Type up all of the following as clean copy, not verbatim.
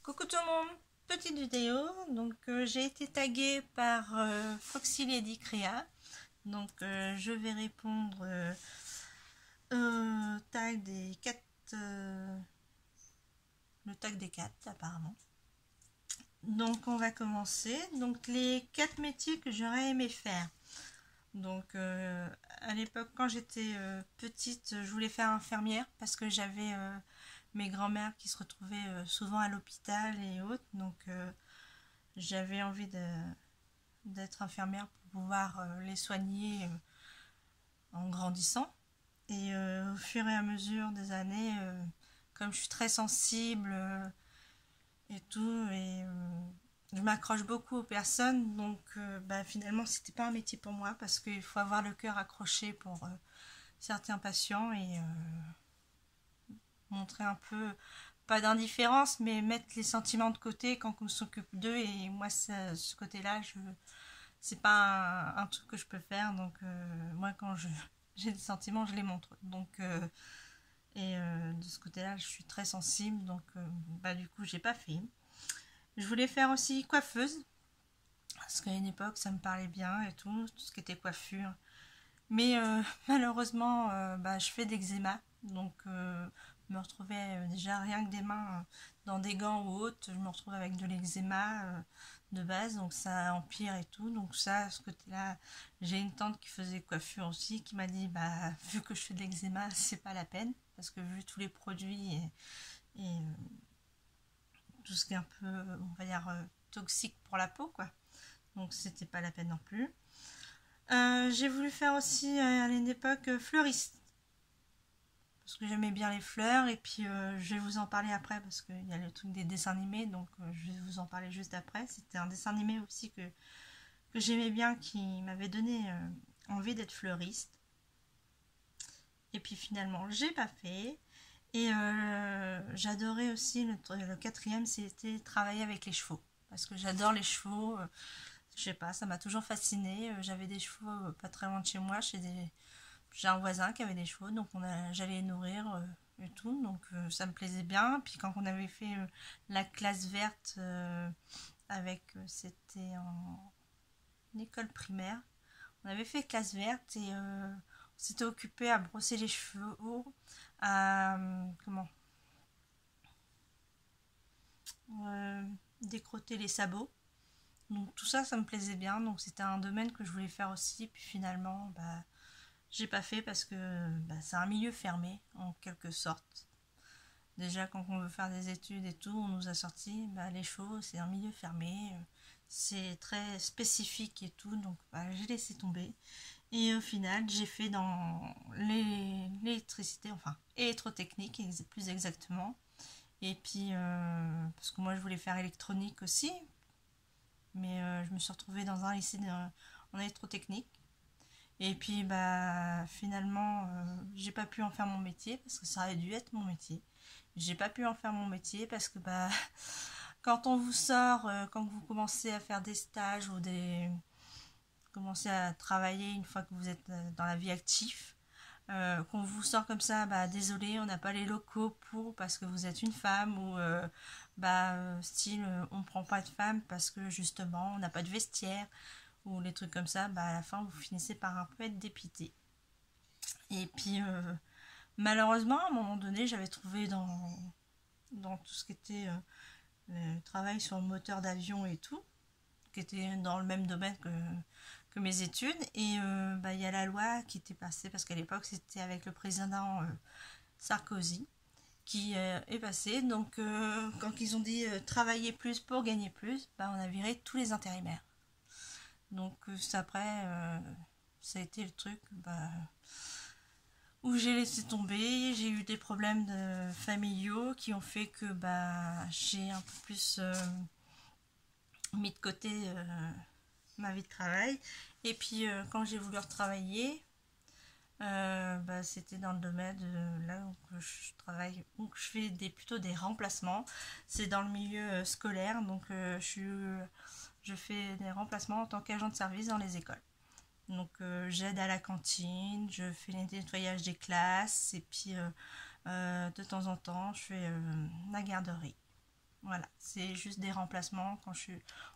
Coucou tout le monde, petite vidéo. Donc j'ai été taguée par Foxy Lady Créa. Donc je vais répondre au tag des 4, le tag des 4 apparemment. Donc on va commencer. Donc les 4 métiers que j'aurais aimé faire. Donc à l'époque quand j'étais petite, je voulais faire infirmière parce que j'avais mes grands-mères qui se retrouvaient souvent à l'hôpital et autres. Donc j'avais envie d'être infirmière pour pouvoir les soigner en grandissant. Et au fur et à mesure des années, comme je suis très sensible et tout, et je m'accroche beaucoup aux personnes, donc finalement c'était pas un métier pour moi parce qu'il faut avoir le cœur accroché pour certains patients et montrer un peu, pas d'indifférence, mais mettre les sentiments de côté quand on s'occupe d'eux. Et moi, ce côté-là, c'est pas un truc que je peux faire. Donc, moi, quand j'ai des sentiments, je les montre. Donc, de ce côté-là, je suis très sensible. Donc, du coup, j'ai pas fait. Je voulais faire aussi coiffeuse. Parce qu'à une époque, ça me parlait bien et tout ce qui était coiffure. Mais malheureusement, je fais d'eczéma. Donc, je me retrouvais déjà rien que des mains dans des gants ou autres. Je me retrouve avec de l'eczéma de base. Donc, ça empire et tout. Donc, ça, ce côté-là, j'ai une tante qui faisait coiffure aussi qui m'a dit, vu que je fais de l'eczéma, c'est pas la peine. Parce que vu tous les produits et tout ce qui est un peu, on va dire, toxique pour la peau, quoi. Donc, c'était pas la peine non plus. J'ai voulu faire aussi à une époque fleuriste parce que j'aimais bien les fleurs et puis je vais vous en parler après parce qu'il y a le truc des dessins animés, donc je vais vous en parler juste après. C'était un dessin animé aussi que j'aimais bien, qui m'avait donné envie d'être fleuriste, et puis finalement j'ai pas fait. Et j'adorais aussi le quatrième, c'était travailler avec les chevaux parce que j'adore les chevaux. Je sais pas, ça m'a toujours fascinée. J'avais des chevaux pas très loin de chez moi, j'ai un voisin qui avait des chevaux, donc j'allais les nourrir et tout, donc ça me plaisait bien. Puis quand on avait fait la classe verte c'était en école primaire, on avait fait classe verte et on s'était occupé à brosser les chevaux, à comment euh, décrotter les sabots. Donc tout ça, ça me plaisait bien, donc c'était un domaine que je voulais faire aussi. Puis finalement, j'ai pas fait parce que c'est un milieu fermé en quelque sorte. Déjà quand on veut faire des études et tout, on nous a sorti les chevaux, c'est un milieu fermé, c'est très spécifique et tout, donc j'ai laissé tomber. Et au final, j'ai fait dans l'électricité, enfin électrotechnique plus exactement. Et puis parce que moi je voulais faire électronique aussi, mais je me suis retrouvée dans un lycée en électrotechnique. Et puis finalement, j'ai pas pu en faire mon métier parce que ça aurait dû être mon métier. J'ai pas pu en faire mon métier parce que quand on vous sort, quand vous commencez à faire des stages ou commencez à travailler une fois que vous êtes dans la vie active, qu'on vous sort comme ça, désolé, on n'a pas les locaux pour parce que vous êtes une femme, ou style on prend pas de femme parce que justement on n'a pas de vestiaire, ou les trucs comme ça, à la fin vous finissez par un peu être dépité. Et puis malheureusement à un moment donné j'avais trouvé dans tout ce qui était le travail sur le moteur d'avion et tout, qui était dans le même domaine que mes études. Et il y a la loi qui était passée, parce qu'à l'époque c'était avec le président Sarkozy qui est passé. Donc quand ils ont dit travailler plus pour gagner plus, on a viré tous les intérimaires. Donc après ça a été le truc où j'ai laissé tomber. J'ai eu des problèmes familiaux qui ont fait que j'ai un peu plus mis de côté ma vie de travail. Et puis quand j'ai voulu retravailler, c'était dans le domaine là où je travaille, où je fais plutôt des remplacements. C'est dans le milieu scolaire, donc je fais des remplacements en tant qu'agent de service dans les écoles. Donc j'aide à la cantine, je fais les nettoyages des classes, et puis de temps en temps je fais la garderie. Voilà, c'est juste des remplacements quand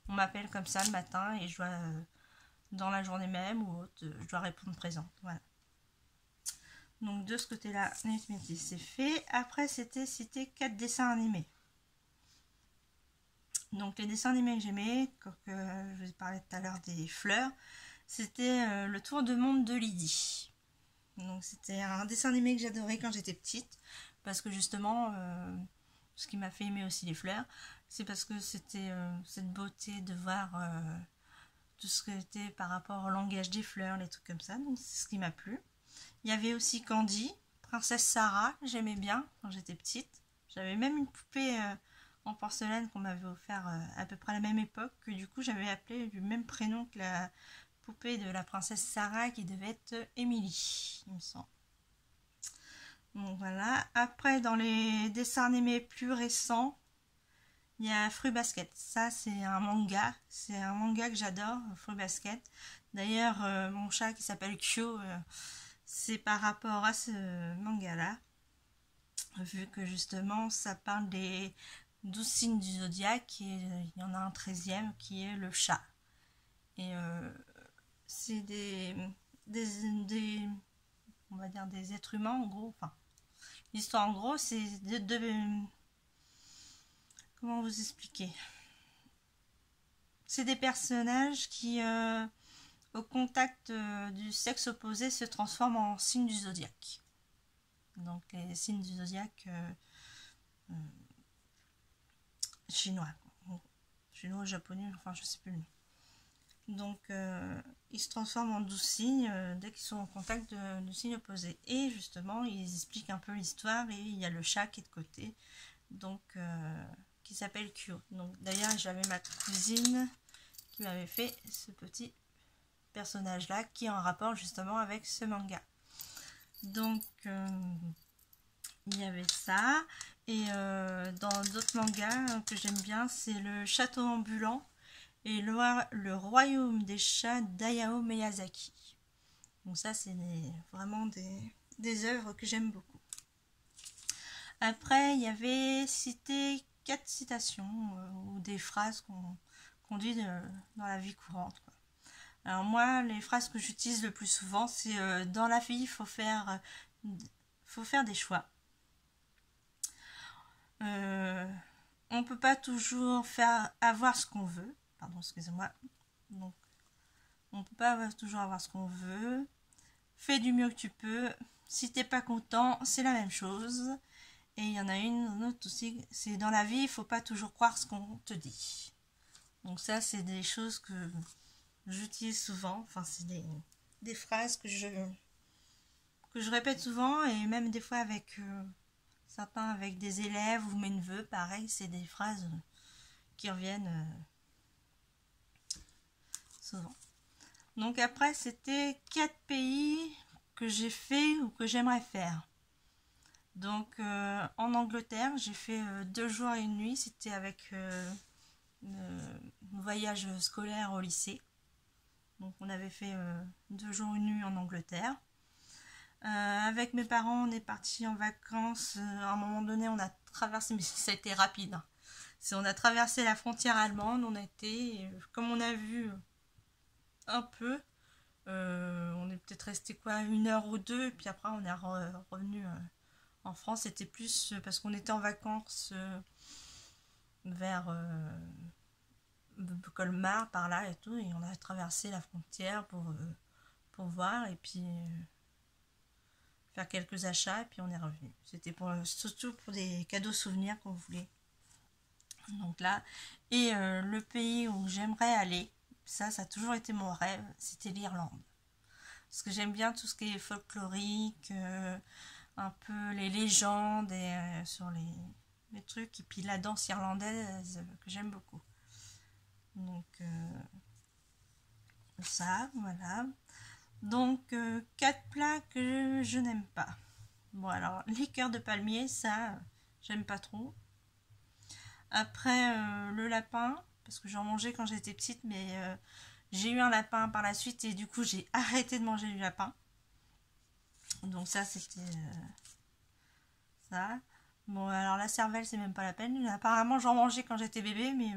on m'appelle comme ça le matin et je dois, dans la journée même ou autre, je dois répondre présent. Voilà. Donc de ce côté-là, l'arithmétique c'est fait. Après, c'était citer 4 dessins animés. Donc les dessins animés que j'aimais, comme je vous ai parlé tout à l'heure des fleurs, c'était le tour de monde de Lydie. Donc c'était un dessin animé que j'adorais quand j'étais petite, parce que justement, ce qui m'a fait aimer aussi les fleurs, c'est parce que c'était cette beauté de voir tout ce qui était par rapport au langage des fleurs, les trucs comme ça, donc c'est ce qui m'a plu. Il y avait aussi Candy, Princesse Sarah, j'aimais bien quand j'étais petite. J'avais même une poupée en porcelaine qu'on m'avait offert à peu près à la même époque, que du coup j'avais appelé du même prénom que la poupée de la princesse Sarah qui devait être Émilie, il me semble. Donc voilà. Après, dans les dessins animés plus récents, il y a Fruit Basket. Ça, c'est un manga. C'est un manga que j'adore, Fruit Basket. D'ailleurs, mon chat qui s'appelle Kyo, c'est par rapport à ce manga-là. Vu que justement, ça parle des 12 signes du zodiaque et il y en a un 13e qui est le chat. Et c'est des on va dire des êtres humains en gros. Enfin, l'histoire en gros, c'est comment vous expliquer? C'est des personnages qui, au contact du sexe opposé, se transforment en signes du zodiaque. Donc les signes du zodiaque chinois, chinois, japonais, enfin je sais plus le nom. Donc ils se transforment en 12 signes dès qu'ils sont en contact du signe opposé. Et justement, ils expliquent un peu l'histoire et il y a le chat qui est de côté, donc qui s'appelle Kyo. Donc d'ailleurs, j'avais ma cousine qui m'avait fait ce petit personnage là qui est en rapport justement avec ce manga. Donc il y avait ça. Et dans d'autres mangas que j'aime bien, c'est le château ambulant et le royaume des chats d'Hayao Miyazaki. Donc ça, c'est vraiment des œuvres que j'aime beaucoup. Après, il y avait cité 4 citations ou des phrases qu'on dit dans la vie courante, quoi. Alors moi, les phrases que j'utilise le plus souvent, c'est dans la vie, il faut faire des choix. On ne peut pas toujours avoir ce qu'on veut. Pardon, excusez-moi. Donc, on ne peut pas toujours avoir ce qu'on veut. Fais du mieux que tu peux. Si t'es pas content, c'est la même chose. Et il y en a une autre aussi, c'est dans la vie, il faut pas toujours croire ce qu'on te dit. Donc ça, c'est des choses que j'utilise souvent. Enfin, c'est des phrases que je répète souvent et même des fois avec certains, avec des élèves ou mes neveux, pareil, c'est des phrases qui reviennent souvent. Donc après, c'était 4 pays que j'ai fait ou que j'aimerais faire. Donc en Angleterre, j'ai fait 2 jours et 1 nuit. C'était avec mon voyage scolaire au lycée. Donc on avait fait 2 jours et 1 nuit en Angleterre. Avec mes parents, on est partis en vacances. À un moment donné, on a traversé, mais ça a été rapide, hein. On a traversé la frontière allemande. On a été, comme on a vu un peu, on est peut-être resté quoi, 1 heure ou 2, et puis après on est revenu en France. C'était plus parce qu'on était en vacances vers Colmar par là et tout, et on a traversé la frontière pour voir et puis faire quelques achats et puis on est revenu. C'était surtout pour des cadeaux souvenirs qu'on voulait. Donc là, et le pays où j'aimerais aller, ça a toujours été mon rêve, c'était l'Irlande. Parce que j'aime bien tout ce qui est folklorique, un peu les légendes et sur les trucs, et puis la danse irlandaise que j'aime beaucoup. Donc ça, voilà. Donc 4 plats que je n'aime pas. Bon, alors les cœurs de palmier, ça j'aime pas trop. Après le lapin, parce que j'en mangeais quand j'étais petite, mais j'ai eu un lapin par la suite et du coup j'ai arrêté de manger du lapin. Donc ça, c'était ça. Bon, alors la cervelle, c'est même pas la peine. Apparemment, j'en mangeais quand j'étais bébé, mais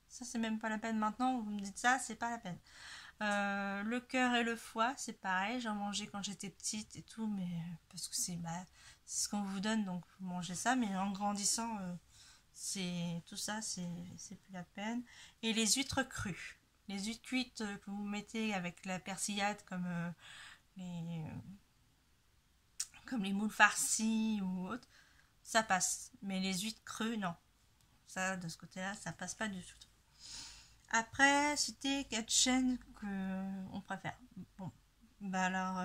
ça, c'est même pas la peine maintenant. Vous me dites ça, c'est pas la peine. Le cœur et le foie, c'est pareil. J'en mangeais quand j'étais petite et tout, mais parce que c'est ce qu'on vous donne, donc vous mangez ça. Mais en grandissant, c'est tout ça, c'est plus la peine. Et les huîtres crues. Les huîtres cuites que vous mettez avec la persillade les, comme les moules farcis ou autres, ça passe. Mais les huîtres crues, non. Ça, de ce côté-là, ça passe pas du tout. Après, citer quatre chaînes que on préfère. Bon, bah alors,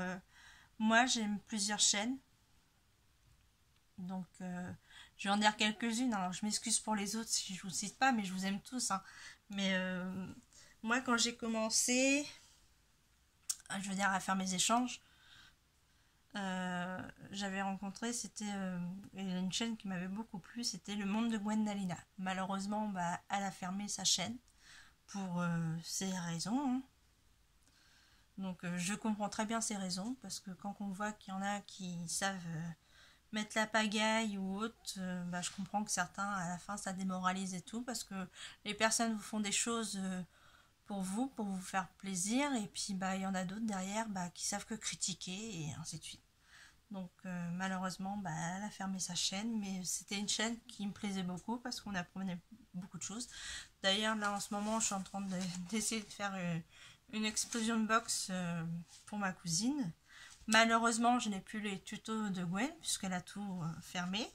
moi j'aime plusieurs chaînes, donc je vais en dire quelques-unes. Alors je m'excuse pour les autres si je vous cite pas, mais je vous aime tous, hein. Mais moi, quand j'ai commencé, je veux dire à faire mes échanges, j'avais rencontré, c'était une chaîne qui m'avait beaucoup plu, c'était Le Monde de Gwendalina. Malheureusement, bah, elle a fermé sa chaîne pour ses raisons, hein. Donc je comprends très bien ces raisons, parce que quand on voit qu'il y en a qui savent mettre la pagaille ou autre, bah, je comprends que certains, à la fin, ça démoralise et tout, parce que les personnes vous font des choses pour vous faire plaisir, et puis bah, il y en a d'autres derrière bah, qui savent que critiquer, et ainsi de suite. Donc malheureusement, bah, elle a fermé sa chaîne, mais c'était une chaîne qui me plaisait beaucoup, parce qu'on apprenait beaucoup de choses. D'ailleurs, là, en ce moment, je suis en train d'essayer de faire une explosion box pour ma cousine. Malheureusement, je n'ai plus les tutos de Gwen puisqu'elle a tout fermé.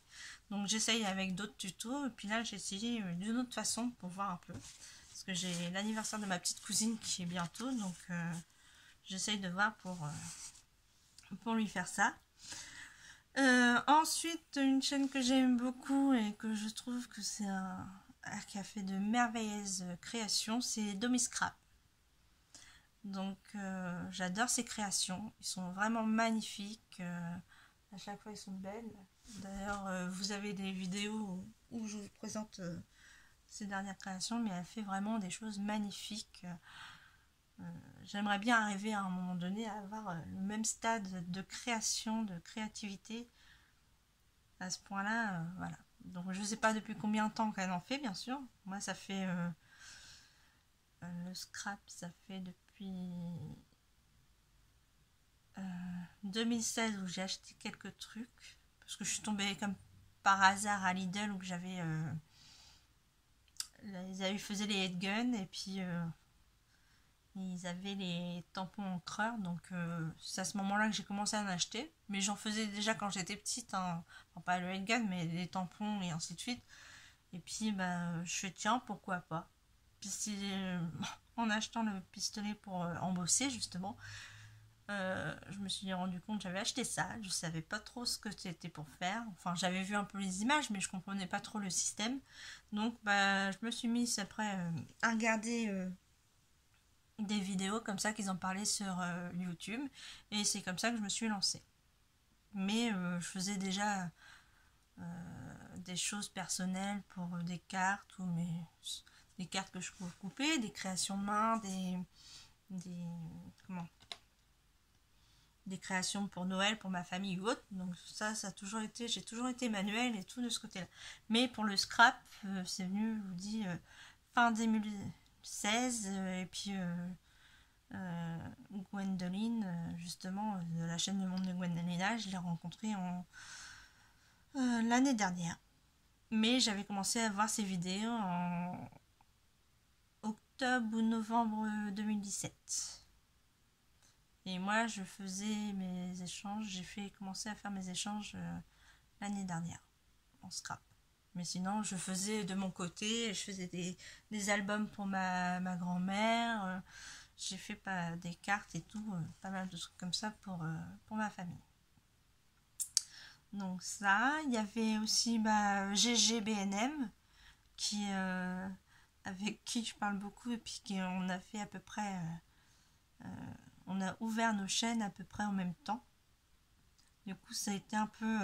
Donc j'essaye avec d'autres tutos. Et puis là, j'ai essayé d'une autre façon pour voir un peu. Parce que j'ai l'anniversaire de ma petite cousine qui est bientôt. Donc j'essaye de voir pour lui faire ça. Ensuite, une chaîne que j'aime beaucoup et que je trouve que c'est qui a fait de merveilleuses créations, c'est Domiscrap. Donc j'adore ces créations, ils sont vraiment magnifiques, à chaque fois ils sont belles. D'ailleurs vous avez des vidéos où je vous présente ces dernières créations, mais elle fait vraiment des choses magnifiques. J'aimerais bien arriver à un moment donné à avoir le même stade de création, de créativité à ce point-là, voilà. Donc je ne sais pas depuis combien de temps qu'elle en fait, bien sûr. Moi ça fait le scrap, ça fait depuis 2016 où j'ai acheté quelques trucs parce que je suis tombée comme par hasard à Lidl où j'avais ils faisaient les headguns et puis ils avaient les tampons encreurs, donc c'est à ce moment-là que j'ai commencé à en acheter, mais j'en faisais déjà quand j'étais petite, hein. Enfin, pas le headgun mais les tampons et ainsi de suite. Et puis bah, je fais tiens, pourquoi pas. Puis en achetant le pistolet pour embosser justement, je me suis rendu compte que j'avais acheté ça, je savais pas trop ce que c'était pour faire. Enfin, j'avais vu un peu les images, mais je comprenais pas trop le système. Donc, bah, je me suis mise après à regarder des vidéos comme ça qu'ils en parlaient sur YouTube, et c'est comme ça que je me suis lancée. Mais je faisais déjà des choses personnelles pour des cartes ou des cartes que je pouvais couper, des créations de main, des comment des créations pour Noël, pour ma famille ou autre. Donc ça a toujours été, j'ai toujours été manuel et tout de ce côté-là. Mais pour le scrap, c'est venu, je vous dis, fin 2016, et puis Gwendoline, justement, de la chaîne du monde de Gwendolina, je l'ai rencontrée l'année dernière. Mais j'avais commencé à voir ses vidéos en octobre ou novembre 2017. Et moi, je faisais mes échanges, commencé à faire mes échanges l'année dernière, en scrap. Mais sinon, je faisais de mon côté, je faisais des albums pour ma grand-mère, j'ai fait des cartes et tout, pas mal de trucs comme ça pour ma famille. Donc ça, il y avait aussi GGBNM, avec qui je parle beaucoup, et puis on a fait à peu près... on a ouvert nos chaînes à peu près en même temps. Du coup, ça a été un peu...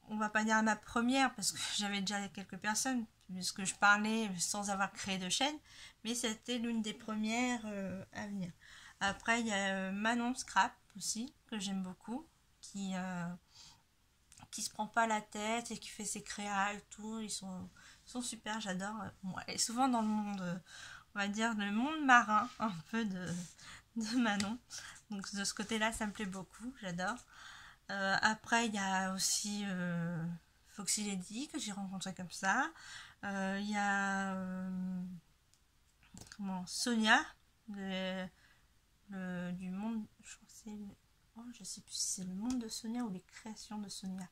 on va pas dire ma première, parce que j'avais déjà quelques personnes, puisque je parlais sans avoir créé de chaîne, mais c'était l'une des premières à venir. Après, il y a Manon Scrap aussi, que j'aime beaucoup, qui qui se prend pas la tête et qui fait ses créas et tout. Ils sont super, j'adore. Moi, et souvent dans le monde, on va dire, le monde marin, un peu de Manon. Donc de ce côté-là, ça me plaît beaucoup, j'adore. Après, il y a aussi Foxy Lady que j'ai rencontré comme ça. Il y a Sonia du monde, je crois que c'est je sais plus si c'est le monde de Sonia ou les créations de Sonia.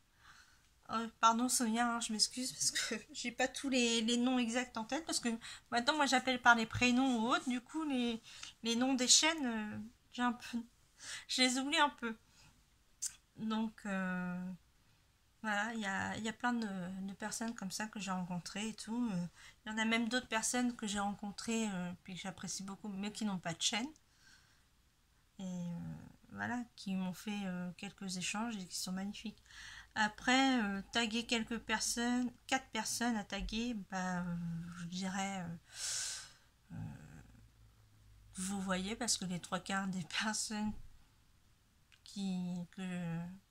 Pardon Sonia, hein, je m'excuse parce que j'ai pas tous les noms exacts en tête parce que maintenant moi j'appelle par les prénoms ou autres, du coup les noms des chaînes, j'ai un peu, je les oublie un peu. Donc voilà, il y a plein de personnes comme ça que j'ai rencontrées et tout. Il y en a même d'autres personnes que j'ai rencontrées puis que j'apprécie beaucoup mais qui n'ont pas de chaîne. Et voilà, qui m'ont fait quelques échanges et qui sont magnifiques. Après, taguer quelques personnes, 4 personnes à taguer, bah, je dirais, vous voyez, parce que les 3 quarts des personnes que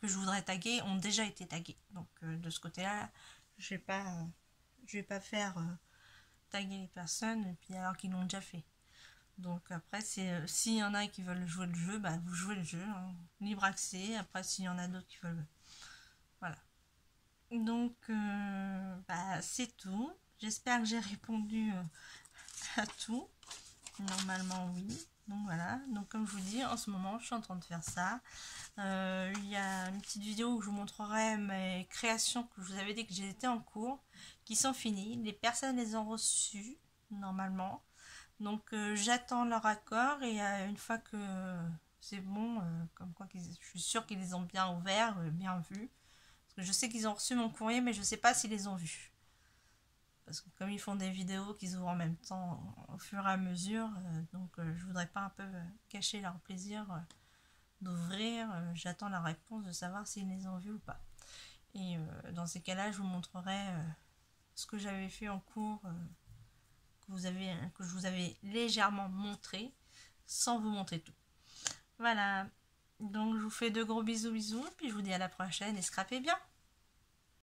je voudrais taguer ont déjà été taguées. Donc de ce côté-là, je vais pas faire taguer les personnes et puis alors qu'ils l'ont déjà fait. Donc après, c'est s'il y en a qui veulent jouer le jeu, bah vous jouez le jeu, hein, libre accès. Après, s'il y en a d'autres qui veulent, voilà. Donc bah, c'est tout. J'espère que j'ai répondu à tout. Normalement oui. Donc voilà. Donc comme je vous dis, en ce moment, je suis en train de faire ça. Il y a une petite vidéo où je vous montrerai mes créations que je vous avais dit que j'étais en cours, qui sont finies. Les personnes les ont reçues normalement. Donc j'attends leur accord et une fois que c'est bon, comme quoi je suis sûre qu'ils les ont bien ouverts, bien vus. Parce que je sais qu'ils ont reçu mon courrier, mais je ne sais pas s'ils les ont vus. Parce que comme ils font des vidéos qu'ils ouvrent en même temps au fur et à mesure, donc je voudrais pas un peu cacher leur plaisir d'ouvrir. J'attends la réponse de savoir s'ils les ont vus ou pas. Et dans ces cas-là, je vous montrerai ce que j'avais fait en cours. Que je vous avais légèrement montré sans vous montrer tout. Voilà, donc je vous fais de gros bisous, puis je vous dis à la prochaine et scrapez bien.